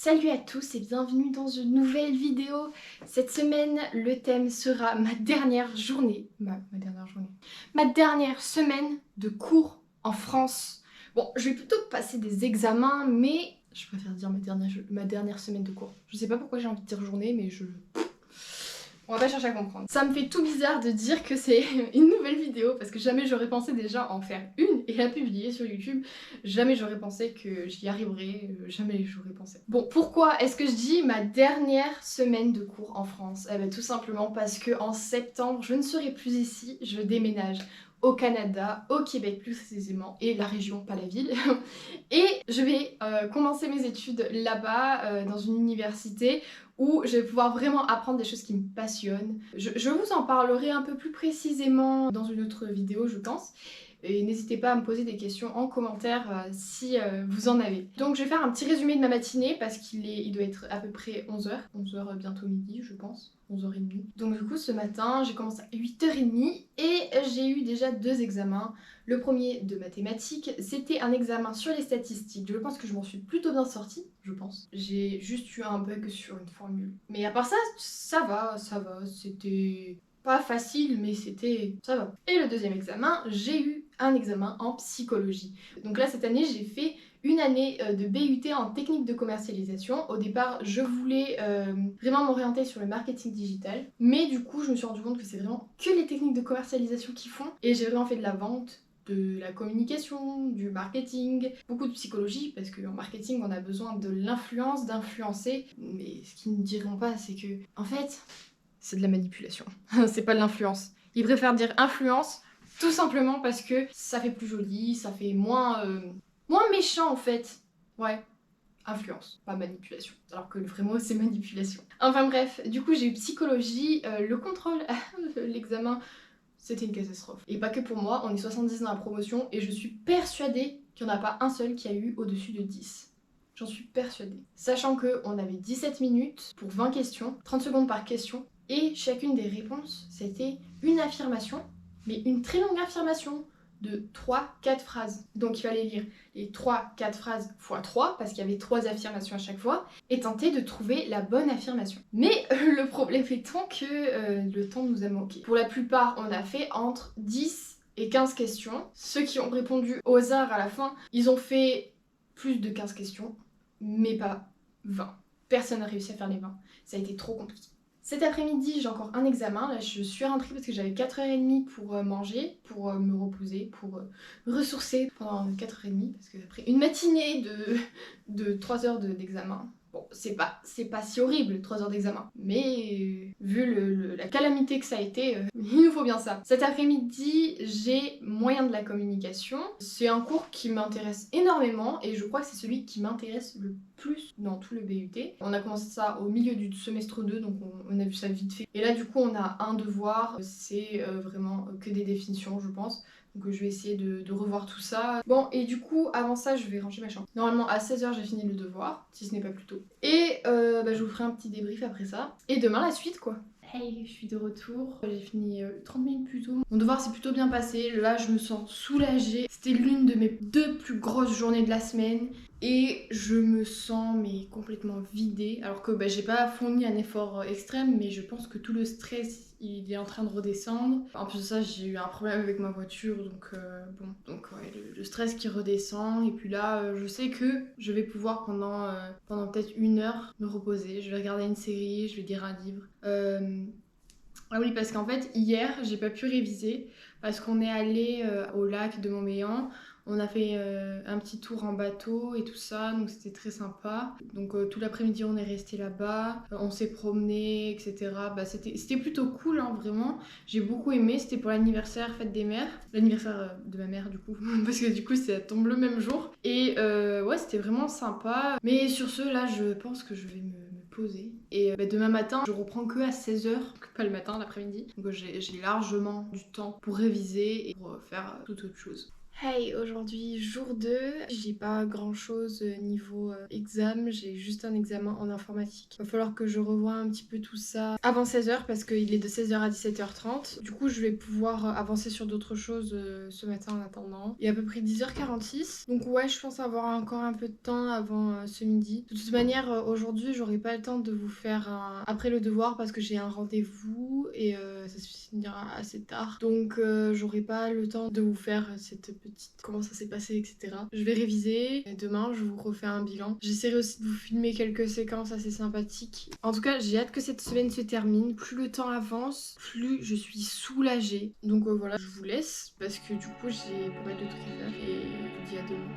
Salut à tous et bienvenue dans une nouvelle vidéo. Cette semaine, le thème sera ma dernière journée. Ma dernière semaine de cours en France. Bon, je vais plutôt passer des examens, mais je préfère dire ma dernière semaine de cours. Je sais pas pourquoi j'ai envie de dire journée, mais on va pas chercher à comprendre. Ça me fait tout bizarre de dire que c'est une nouvelle vidéo parce que jamais j'aurais pensé déjà en faire une et la publier sur YouTube. Jamais j'aurais pensé que j'y arriverais, jamais j'aurais pensé. Bon, pourquoi est-ce que je dis ma dernière semaine de cours en France? Eh ben tout simplement parce que en septembre, je ne serai plus ici, je déménage au Canada, au Québec plus précisément, et la région, pas la ville. Et je vais commencer mes études là-bas, dans une université où je vais pouvoir vraiment apprendre des choses qui me passionnent. Je vous en parlerai un peu plus précisément dans une autre vidéo, je pense. Et n'hésitez pas à me poser des questions en commentaire si vous en avez. Donc je vais faire un petit résumé de ma matinée parce il doit être à peu près 11h. 11h bientôt midi je pense. 11h30. Donc du coup ce matin j'ai commencé à 8h30 et j'ai eu déjà 2 examens. Le premier de mathématiques, c'était un examen sur les statistiques. Je pense que je m'en suis plutôt bien sortie, je pense. J'ai juste eu un bug sur une formule. Mais à part ça, ça va. C'était pas facile, mais ça va. Et le deuxième examen, j'ai eu un examen en psychologie. Donc là, cette année, j'ai fait une année de BUT en technique de commercialisation. Au départ, je voulais vraiment m'orienter sur le marketing digital. Mais du coup, je me suis rendu compte que c'est vraiment que les techniques de commercialisation qui font. Et j'ai vraiment fait de la vente, de la communication, du marketing, beaucoup de psychologie, parce qu'en marketing, on a besoin de l'influence, d'influencer. Mais ce qu'ils ne diront pas, c'est que, en fait, c'est de la manipulation. C'est pas de l'influence. Ils préfèrent dire influence, tout simplement parce que ça fait plus joli, ça fait moins méchant en fait. Ouais, influence, pas manipulation. Alors que le vrai mot c'est manipulation. Enfin bref, du coup j'ai eu psychologie, le contrôle, l'examen, c'était une catastrophe. Et pas que pour moi, on est 70 dans la promotion et je suis persuadée qu'il n'y en a pas un seul qui a eu au-dessus de 10. J'en suis persuadée. Sachant qu'on avait 17 minutes pour 20 questions, 30 secondes par question, et chacune des réponses, c'était une affirmation, mais une très longue affirmation de 3-4 phrases. Donc il fallait lire les 3-4 phrases x 3, parce qu'il y avait 3 affirmations à chaque fois, et tenter de trouver la bonne affirmation. Mais le problème étant que le temps nous a manqué. Pour la plupart, on a fait entre 10 et 15 questions. Ceux qui ont répondu au hasard à la fin, ils ont fait plus de 15 questions, mais pas 20. Personne n'a réussi à faire les 20. Ça a été trop compliqué. Cet après-midi, j'ai encore un examen. Là, je suis rentrée parce que j'avais 4h30 pour manger, pour me reposer, pour me ressourcer pendant 4h30. Parce qu'après une matinée de 3 heures d'examen, bon, c'est pas si horrible, 3 heures d'examen. Mais vu la calamité que ça a été, il nous faut bien ça. Cet après-midi, j'ai moyen de la communication. C'est un cours qui m'intéresse énormément et je crois que c'est celui qui m'intéresse le plus dans tout le BUT. On a commencé ça au milieu du semestre 2, donc on a vu ça vite fait. Et là, du coup, on a un devoir. C'est vraiment que des définitions, je pense. Donc je vais essayer de revoir tout ça. Bon, et du coup, avant ça, je vais ranger ma chambre. Normalement, à 16h, j'ai fini le devoir, si ce n'est pas plus tôt. Et je vous ferai un petit débrief après ça. Et demain, la suite, quoi. Hey, je suis de retour. J'ai fini 30 minutes plus tôt. Mon devoir s'est plutôt bien passé. Là, je me sens soulagée. C'était l'une de mes 2 plus grosses journées de la semaine. Et je me sens mais complètement vidée. Alors que j'ai pas fourni un effort extrême, mais je pense que tout le stress il est en train de redescendre. En plus de ça, j'ai eu un problème avec ma voiture, donc bon. Donc ouais, le stress qui redescend. Et puis là, je sais que je vais pouvoir pendant peut-être 1 heure me reposer. Je vais regarder une série, je vais lire un livre. Ah oui, parce qu'en fait, hier, j'ai pas pu réviser parce qu'on est allé au lac de Montméan. On a fait un petit tour en bateau et tout ça, donc c'était très sympa. Donc tout l'après-midi, on est resté là-bas, on s'est promené, etc. C'était plutôt cool, hein, vraiment. J'ai beaucoup aimé, c'était pour l'anniversaire Fête des Mères. L'anniversaire de ma mère, du coup, parce que du coup, ça tombe le même jour. Et ouais, c'était vraiment sympa. Mais sur ce, là, je pense que je vais me poser. Et demain matin, je reprends que à 16h, pas le matin, l'après-midi. Donc j'ai largement du temps pour réviser et pour faire toute autre chose. Hey, aujourd'hui jour 2, j'ai pas grand chose niveau examen, j'ai juste un examen en informatique. Va falloir que je revoie un petit peu tout ça avant 16h parce qu'il est de 16h à 17h30. Du coup je vais pouvoir avancer sur d'autres choses ce matin en attendant. Il est à peu près 10h46, donc ouais je pense avoir encore un peu de temps avant ce midi. De toute manière aujourd'hui j'aurai pas le temps de vous faire après le devoir parce que j'ai un rendez-vous et ça se finira assez tard. Donc j'aurai pas le temps de vous faire cette petite comment ça s'est passé, etc. Je vais réviser et demain je vous refais un bilan. J'essaierai aussi de vous filmer quelques séquences assez sympathiques. En tout cas, j'ai hâte que cette semaine se termine. Plus le temps avance, plus je suis soulagée. Donc voilà, je vous laisse parce que du coup j'ai pas mal de trucs à faire et je vous dis à demain.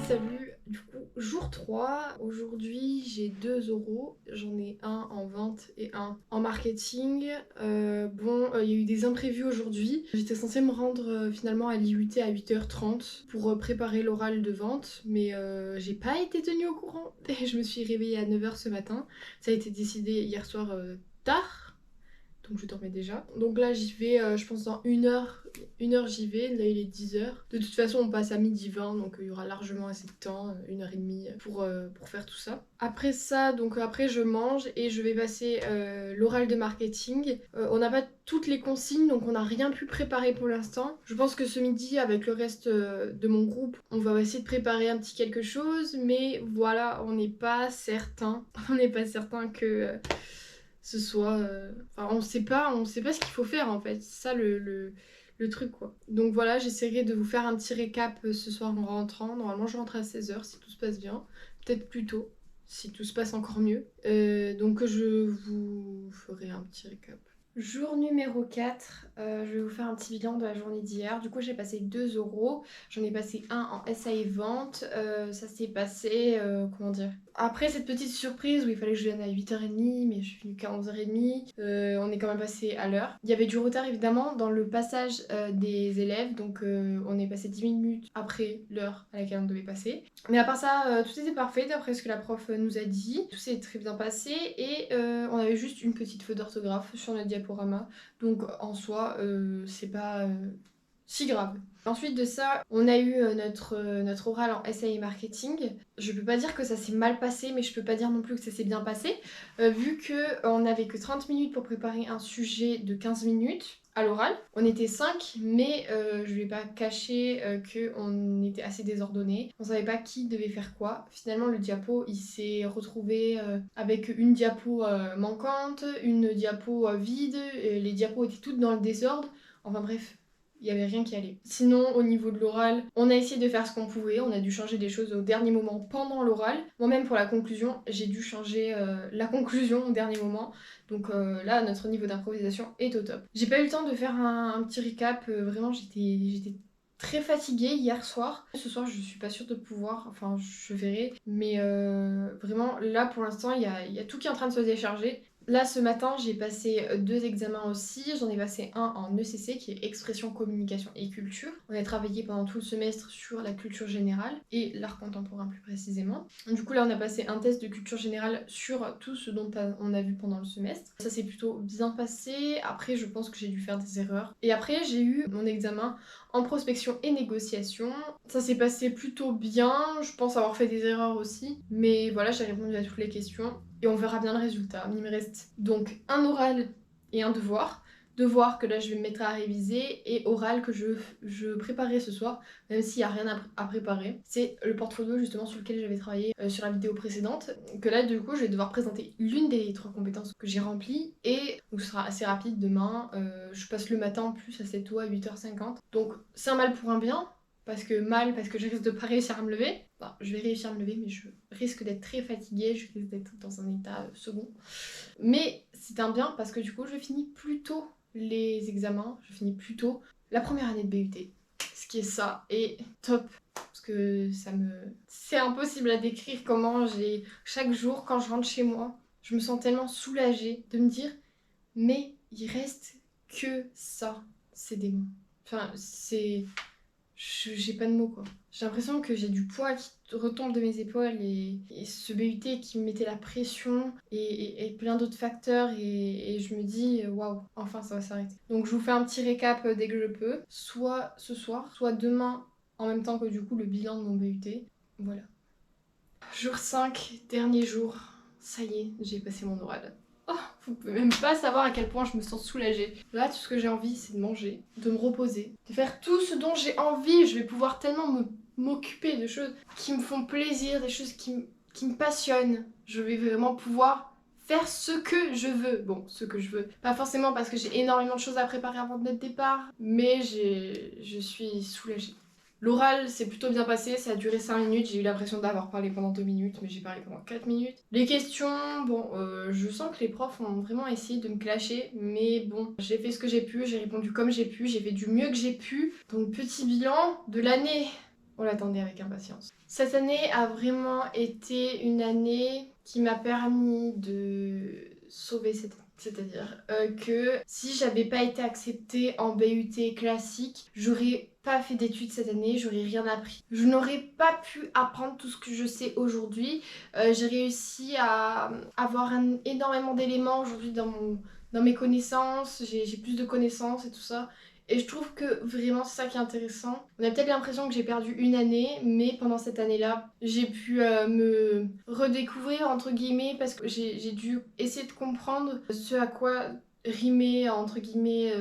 Salut, du coup, jour 3. Aujourd'hui, j'ai 2 euros. J'en ai un en vente et un en marketing. Il y a eu des imprévus aujourd'hui. J'étais censée me rendre finalement à l'IUT à 8h30 pour préparer l'oral de vente, mais j'ai pas été tenue au courant. Et je me suis réveillée à 9h ce matin. Ça a été décidé hier soir tard. Donc je dormais déjà. Donc là j'y vais, je pense dans 1 heure. 1 heure j'y vais, là il est 10h. De toute façon on passe à 12h20, donc il y aura largement assez de temps, 1h30 pour faire tout ça. Après ça, donc après je mange et je vais passer l'oral de marketing. On n'a pas toutes les consignes, donc on n'a rien pu préparer pour l'instant. Je pense que ce midi, avec le reste de mon groupe, on va essayer de préparer un petit quelque chose, mais voilà, on n'est pas certain. On n'est pas certain que ce soit... Enfin, on sait pas ce qu'il faut faire en fait. C'est ça le truc quoi. Donc voilà, j'essaierai de vous faire un petit récap ce soir en rentrant. Normalement, je rentre à 16h si tout se passe bien. Peut-être plus tôt, si tout se passe encore mieux. Donc je vous ferai un petit récap. Jour numéro 4, je vais vous faire un petit bilan de la journée d'hier. Du coup, j'ai passé 2 euros. J'en ai passé un en SAE vente. Ça s'est passé, comment dire, après cette petite surprise où il fallait que je vienne à 8h30, mais je suis venue qu'à 11h30, on est quand même passé à l'heure. Il y avait du retard évidemment dans le passage des élèves, donc on est passé 10 minutes après l'heure à laquelle on devait passer. Mais à part ça, tout était parfait d'après ce que la prof nous a dit. Tout s'est très bien passé et on avait juste une petite faute d'orthographe sur notre diaporama. Donc en soi, c'est pas si grave. Ensuite de ça, on a eu notre oral en SAE marketing. Je peux pas dire que ça s'est mal passé, mais je peux pas dire non plus que ça s'est bien passé, vu que on n'avait que 30 minutes pour préparer un sujet de 15 minutes à l'oral. On était 5, mais je vais pas cacher qu'on était assez désordonnés. On savait pas qui devait faire quoi. Finalement, le diapo, il s'est retrouvé avec une diapo manquante, une diapo vide, les diapos étaient toutes dans le désordre. Enfin bref, il n'y avait rien qui allait. Sinon, au niveau de l'oral, on a essayé de faire ce qu'on pouvait. On a dû changer des choses au dernier moment pendant l'oral. Moi-même, pour la conclusion, j'ai dû changer la conclusion au dernier moment. Donc là, notre niveau d'improvisation est au top. J'ai pas eu le temps de faire un petit récap. Vraiment, j'étais très fatiguée hier soir. Ce soir, je suis pas sûre de pouvoir, enfin, je verrai. Mais vraiment, là, pour l'instant, il y a tout qui est en train de se décharger. Là, ce matin, j'ai passé 2 examens aussi. J'en ai passé un en ECC, qui est Expression, Communication et Culture. On a travaillé pendant tout le semestre sur la culture générale et l'art contemporain plus précisément. Du coup, là, on a passé un test de culture générale sur tout ce dont on a vu pendant le semestre. Ça s'est plutôt bien passé. Après, je pense que j'ai dû faire des erreurs. Et après, j'ai eu mon examen en prospection et négociation. Ça s'est passé plutôt bien. Je pense avoir fait des erreurs aussi. Mais voilà, j'ai répondu à toutes les questions. Et on verra bien le résultat. Il me reste donc un oral et un devoir. Devoir que là je vais me mettre à réviser et oral que je préparais ce soir, même s'il n'y a rien à préparer. C'est le portfolio justement sur lequel j'avais travaillé sur la vidéo précédente. Que là du coup je vais devoir présenter l'une des 3 compétences que j'ai remplies et donc ce sera assez rapide demain. Je passe le matin en plus assez tôt à 8h50. Donc c'est un mal pour un bien. Parce que je risque de pas réussir à me lever. Enfin, je vais réussir à me lever, mais je risque d'être très fatiguée, je risque d'être dans un état second. Mais c'est un bien parce que du coup, je finis plus tôt les examens, je finis plus tôt la première année de BUT. Ce qui est ça, et top. Parce que c'est impossible à décrire comment chaque jour, quand je rentre chez moi, je me sens tellement soulagée de me dire, mais il reste que ça, c'est des mots. Enfin, j'ai pas de mots quoi. J'ai l'impression que j'ai du poids qui retombe de mes épaules et ce BUT qui me mettait la pression et plein d'autres facteurs et je me dis waouh, enfin ça va s'arrêter. Donc je vous fais un petit récap dès que je peux, soit ce soir, soit demain en même temps que du coup le bilan de mon BUT. Voilà. Jour 5, dernier jour, ça y est, j'ai passé mon oral. Oh, vous pouvez même pas savoir à quel point je me sens soulagée. Là, tout ce que j'ai envie, c'est de manger, de me reposer, de faire tout ce dont j'ai envie. Je vais pouvoir tellement m'occuper de choses qui me font plaisir, des choses qui me passionnent. Je vais vraiment pouvoir faire ce que je veux. Bon, ce que je veux. Pas forcément parce que j'ai énormément de choses à préparer avant notre départ, mais je suis soulagée. L'oral s'est plutôt bien passé, ça a duré 5 minutes, j'ai eu l'impression d'avoir parlé pendant 2 minutes, mais j'ai parlé pendant 4 minutes. Les questions, bon, je sens que les profs ont vraiment essayé de me clasher, mais bon, j'ai fait ce que j'ai pu, j'ai répondu comme j'ai pu, j'ai fait du mieux que j'ai pu. Donc petit bilan de l'année, on l'attendait avec impatience. Cette année a vraiment été une année qui m'a permis de sauver cette année. C'est-à-dire que si j'avais pas été acceptée en BUT classique, j'aurais pas fait d'études cette année, j'aurais rien appris. Je n'aurais pas pu apprendre tout ce que je sais aujourd'hui. J'ai réussi à avoir énormément d'éléments aujourd'hui dans mes connaissances, j'ai plus de connaissances et tout ça. Et je trouve que vraiment c'est ça qui est intéressant. On a peut-être l'impression que j'ai perdu une année, mais pendant cette année-là, j'ai pu me redécouvrir entre guillemets parce que j'ai dû essayer de comprendre ce à quoi rimait entre guillemets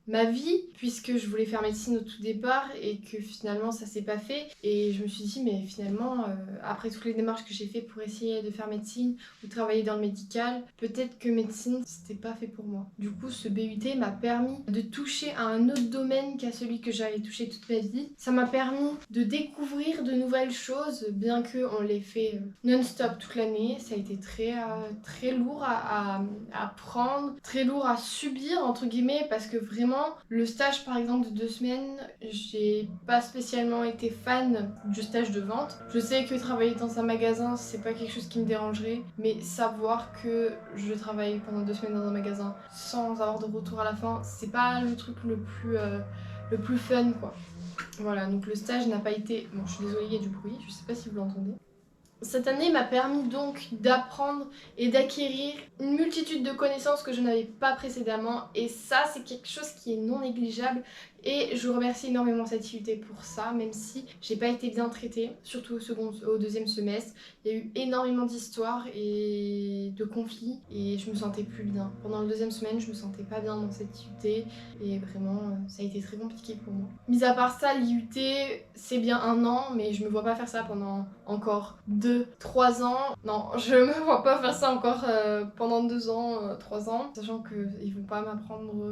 ma vie puisque je voulais faire médecine au tout départ et que finalement ça s'est pas fait et je me suis dit mais finalement après toutes les démarches que j'ai fait pour essayer de faire médecine ou travailler dans le médical, peut-être que médecine c'était pas fait pour moi. Du coup ce BUT m'a permis de toucher à un autre domaine qu'à celui que j'avais touché toute ma vie. Ça m'a permis de découvrir de nouvelles choses bien qu'on l'ait fait non-stop toute l'année. Ça a été très lourd à apprendre, très lourd à subir entre guillemets parce que vraiment le stage par exemple de 2 semaines, j'ai pas spécialement été fan du stage de vente. Je sais que travailler dans un magasin c'est pas quelque chose qui me dérangerait, mais savoir que je travaille pendant 2 semaines dans un magasin sans avoir de retour à la fin, c'est pas le truc le plus fun quoi. Voilà, donc le stage n'a pas été... Bon, je suis désolée, il y a du bruit, je sais pas si vous l'entendez. Cette année m'a permis donc d'apprendre et d'acquérir une multitude de connaissances que je n'avais pas précédemment et ça c'est quelque chose qui est non négligeable et je remercie énormément cette IUT pour ça même si j'ai pas été bien traitée, surtout au deuxième semestre. Il y a eu énormément d'histoires et de conflits et je me sentais plus bien. Pendant le deuxième semaine je me sentais pas bien dans cette IUT et vraiment ça a été très compliqué pour moi. Mis à part ça, l'IUT c'est bien 1 an mais je me vois pas faire ça pendant encore 2-3 ans. Non, je me vois pas faire ça encore pendant 2 ans, 3 ans, sachant qu'ils vont pas m'apprendre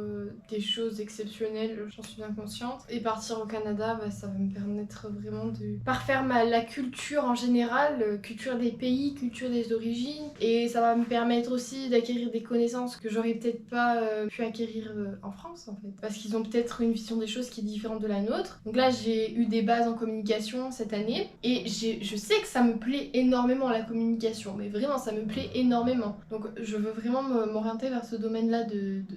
des choses exceptionnelles, j'en suis bien consciente. Et partir au Canada, ça va me permettre vraiment de parfaire la culture en général, culture des pays, culture des origines, et ça va me permettre aussi d'acquérir des connaissances que j'aurais peut-être pas pu acquérir en France en fait, parce qu'ils ont peut-être une vision des choses qui est différente de la nôtre. Donc là, j'ai eu des bases en communication cette année, et je sais que ça me plaît énormément la communication, mais vraiment ça me plaît énormément. Donc je veux vraiment m'orienter vers ce domaine-là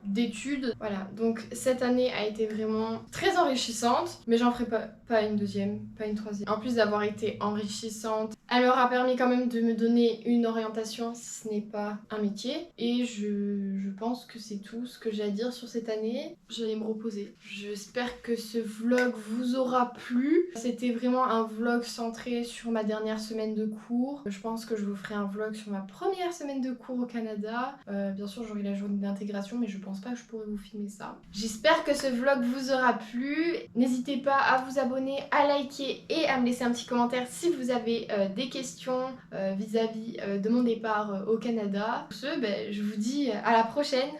d'études. Voilà, donc cette année a été vraiment très enrichissante, mais j'en ferai pas une deuxième, pas une troisième. En plus d'avoir été enrichissante, elle leur a permis quand même de me donner une orientation si ce n'est pas un métier. Et je pense que c'est tout ce que j'ai à dire sur cette année. J'allais me reposer. J'espère que ce vlog vous aura plu. C'était vraiment un vlog centré sur ma dernière semaine de cours. Je pense que je vous ferai un vlog sur ma première semaine de cours au Canada. Bien sûr j'aurai la journée d'intégration, mais je pense pas que je pourrai vous filmer ça. J'espère que ce vlog vous aura plu. N'hésitez pas à vous abonner, à liker et à me laisser un petit commentaire si vous avez des questions vis-à-vis de mon départ au Canada. Sur ce, je vous dis à la prochaine.